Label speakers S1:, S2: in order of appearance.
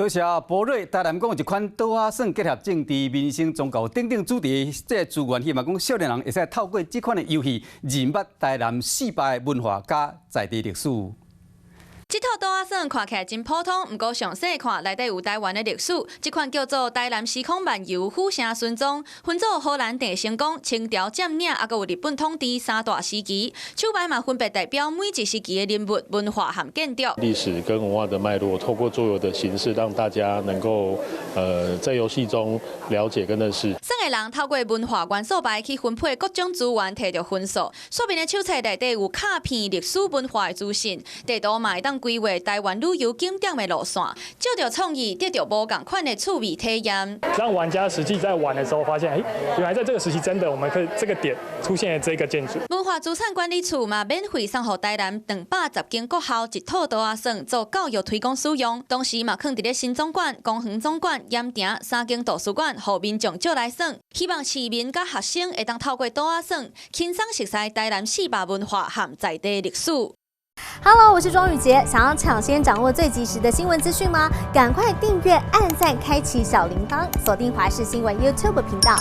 S1: 多谢博瑞台南讲一款倒仔耍结合政治、民生、宗教等等主题这资源，希望讲少年人会使透过这款的游戏，认捌台南400的文化甲在地历史。
S2: 这套倒仔耍看起来真普通，不过详细看内底有台湾的历史。这款叫做台南时空漫游虎城村庄，分做荷兰地成功、清朝占领，还有日本统治三大时期。手牌嘛分别代表每一时期的人物、文化和建筑。
S3: 历史跟文化的脉络，透过桌游的形式，让大家能够在游戏中了解跟认识。
S2: 耍的人透过文化元素牌去分配各种资源，摕到分数。说明的手册内底有卡片历史文化的资讯，地图嘛会当规划台湾旅游景点的路线，照着创意得到无同款的趣味体验。
S4: 让玩家实际在玩的时候发现，原来在这个时期真的我们可以这个点出现了这个建筑。
S2: 文化资产管理处嘛免费送予台南210间国校一套倒仔耍做教育推广使用，同时嘛放伫咧新总馆、公园总馆、盐埕3间图书馆，互民众借来耍。希望市民甲学生会当透过倒仔耍，轻松熟悉台南400文化和在地历史。
S5: Hello， 我是庄宇杰。想要抢先掌握最及时的新闻资讯吗？赶快订阅、按赞、开启小铃铛，锁定华视新闻 YouTube 频道。